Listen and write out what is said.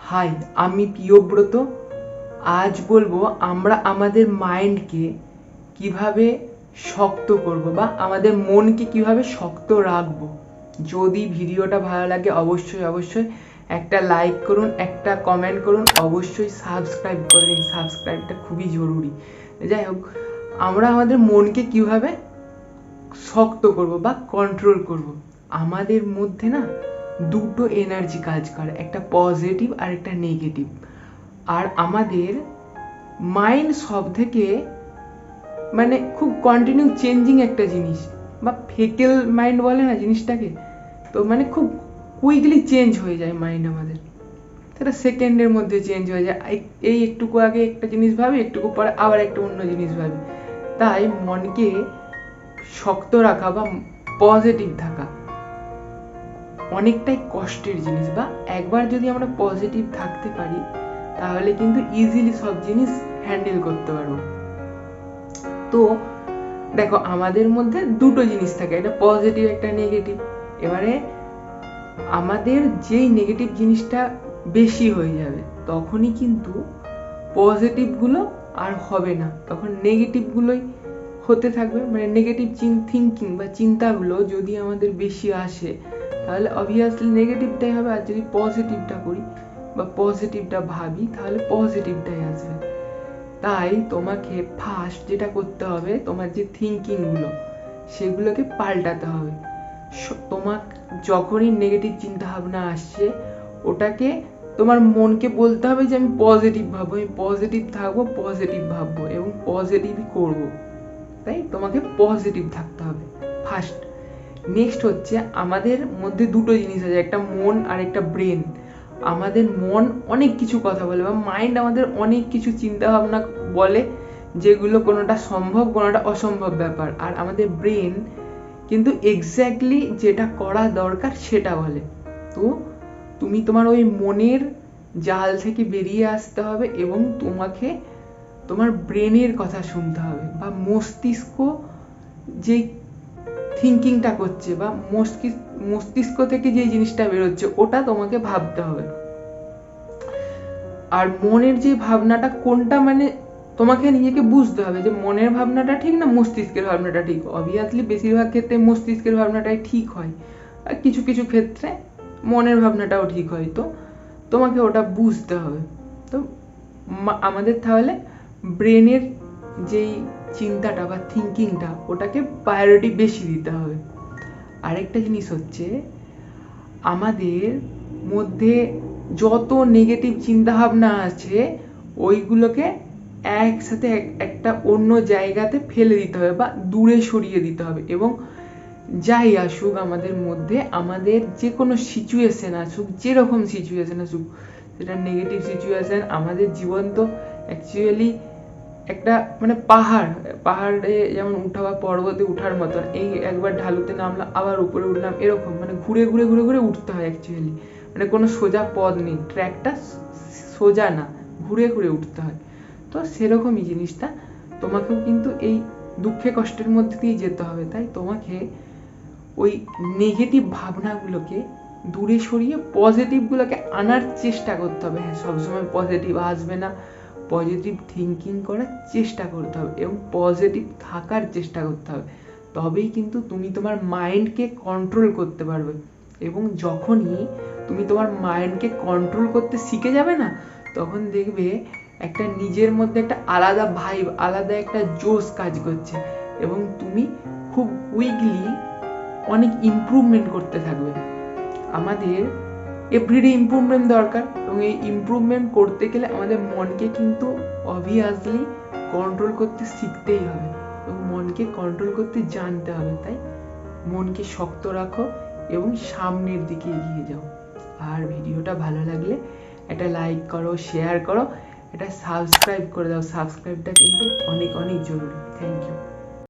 High, আমি প্রিয়ব্রত। আজ বলবো আমরা আমাদের মাইন্ডকে কিভাবে শক্ত করব বা আমাদের মনকে কিভাবে শক্ত রাখবো। যদি ভিডিওটা ভালো লাগে অবশ্যই একটা লাইক করুন, একটা কমেন্ট করুন, অবশ্যই সাবস্ক্রাইব করে দিন। সাবস্ক্রাইবটা খুবই জরুরি। যাই হোক, আমরা আমাদের মনকে কিভাবে শক্ত করব বা কন্ট্রোল করব। আমাদের মধ্যে না দুটো এনার্জি কাজ করে, একটা পজিটিভ আর একটা নেগেটিভ। আর আমাদের মাইন্ড সব থেকে খুব কন্টিনিউ চেঞ্জিং একটা জিনিস, বা ফেকেল মাইন্ড বলে না জিনিসটাকে। তো খুব কুইকলি চেঞ্জ হয়ে যায় মাইন্ড আমাদের, সেটা সেকেন্ডের মধ্যে চেঞ্জ হয়ে যায়। এই একটুকু আগে একটা জিনিস ভাবি, একটুকু পরে আবার একটা অন্য জিনিস ভাবি। তাই মনকে শক্ত রাখা বা পজিটিভ থাকা অনেকটাই কষ্টের জিনিস। বা একবার যদি আমরা পজিটিভ থাকতে পারি তাহলে কিন্তু ইজিলি সব জিনিস হ্যান্ডেল করতে পারবো। তো দেখো, আমাদের মধ্যে দুটো জিনিস থাকে, একটা পজিটিভ একটা নেগেটিভ। এবারে আমাদের যেই নেগেটিভ জিনিসটা বেশি হয়ে যাবে তখনই কিন্তু পজিটিভ গুলো আর হবে না, তখন নেগেটিভ গুলোই হতে থাকবে। নেগেটিভ থিঙ্কিং বা চিন্তাগুলো যদি আমাদের বেশি আসে তাহলে অবভিয়াসলি নেগেটিভটাই হবে। আর যদি পজিটিভটা করি বা পজিটিভটা ভাবি তাহলে পজিটিভটাই আসবে। তাই তোমাকে ফার্স্ট যেটা করতে হবে, তোমার যে থিঙ্কিং গুলো সেগুলোকে পাল্টাতে হবে। তোমার যখনই নেগেটিভ চিন্তা ভাবনা আসছে ওটাকে তোমার মনকে বলতে হবে যে আমি পজিটিভ ভাববো, আমি পজিটিভ থাকবো, পজিটিভ ভাববো এবং পজিটিভই করবো। তাই তোমাকে পজিটিভ থাকতে হবে ফার্স্ট। নেক্সট হচ্ছে, আমাদের মধ্যে দুটো জিনিস আছে, একটা মন আর একটা ব্রেন। আমাদের মন অনেক কিছু কথা বলে বা মাইন্ড আমাদের অনেক কিছু চিন্তা ভাবনা বলে, যেগুলো কোনোটা সম্ভব কোনোটা অসম্ভব ব্যাপার। আর আমাদের ব্রেন কিন্তু এক্স্যাক্টলি যেটা করা দরকার সেটা বলে। তো তুমি তোমার ওই মনের জাল থেকে বেরিয়ে আসতে হবে এবং তোমাকে তোমার ব্রেনের কথা শুনতে হবে, বা মস্তিষ্ক যে থিঙ্কিংটা করছে বা মস্তিষ্ক থেকে যে জিনিসটা বেরোচ্ছে ওটা তোমাকে ভাবতে হবে। আর মনের যে ভাবনাটা কোনটা, তোমাকে নিজেকে বুঝতে হবে যে মনের ভাবনাটা ঠিক না মস্তিষ্কের ভাবনাটা ঠিক। অবভিয়াসলি বেশিরভাগ ক্ষেত্রে মস্তিষ্কের ভাবনাটাই ঠিক হয়, আর কিছু কিছু ক্ষেত্রে মনের ভাবনাটাও ঠিক হয়। তো তোমাকে ওটা বুঝতে হবে। তো আমাদের তাহলে ব্রেনের যেই চিন্তাটা বা থিঙ্কিংটা ওটাকে প্রায়োরিটি বেশি দিতে হবে। আরেকটা জিনিস হচ্ছে, আমাদের মধ্যে যত নেগেটিভ চিন্তা ভাবনা আছে ওইগুলোকে একসাথে একটা অন্য জায়গাতে ফেলে দিতে হবে বা দূরে সরিয়ে দিতে হবে। এবং যাই আসুক আমাদের মধ্যে, আমাদের যে কোনো সিচুয়েশন আসুক, যেরকম সিচুয়েশন আসুক, সেটা নেগেটিভ সিচুয়েশন, আমাদের জীবন তো অ্যাকচুয়ালি একটা পাহাড়ে যেমন উঠা বা পর্বতে উঠার মতন। এই একবার ঢালুতে নামলাম আবার উপরে উঠলাম, এরকম ঘুরে ঘুরে ঘুরে ঘুরে উঠতে হয় অ্যাকচুয়ালি। কোনো সোজা পথ নেই, ট্র্যাকটা সোজা না, ঘুরে ঘুরে উঠতে হয়। তো সেরকমই জিনিসটা, তোমাকেও কিন্তু এই দুঃখে কষ্টের মধ্যে দিয়ে যেতে হবে। তাই তোমাকে ওই নেগেটিভ ভাবনাগুলোকে দূরে সরিয়ে পজিটিভগুলোকে আনার চেষ্টা করতে হবে। হ্যাঁ, সবসময় পজিটিভ আসবে না, পজিটিভ থিঙ্কিং করার চেষ্টা করতে হবে এবং পজিটিভ থাকার চেষ্টা করতে হবে। তবেই কিন্তু তুমি তোমার মাইন্ডকে কন্ট্রোল করতে পারবে। এবং যখনই তুমি তোমার মাইন্ডকে কন্ট্রোল করতে শিখে যাবে না, তখন দেখবে একটা নিজের মধ্যে একটা আলাদা ভাইব, আলাদা একটা জোশ কাজ করছে এবং তুমি খুব কুইকলি অনেক ইমপ্রুভমেন্ট করতে থাকবে। আমাদের এভরিডে ইমপ্রুভমেন্ট দরকার, এবং এই ইমপ্রুভমেন্ট করতে গেলে আমাদের মনকে কিন্তু অবভিয়াসলি কন্ট্রোল করতে শিখতেই হবে এবং মনকে কন্ট্রোল করতে জানতে হবে। তাই মনকে শক্ত রাখো এবং সামনের দিকে এগিয়ে যাও। আর ভিডিওটা ভালো লাগলে একটা লাইক করো, শেয়ার করো, এটা সাবস্ক্রাইব করে দাও। সাবস্ক্রাইবটা কিন্তু অনেক অনেক জরুরি। Thank you.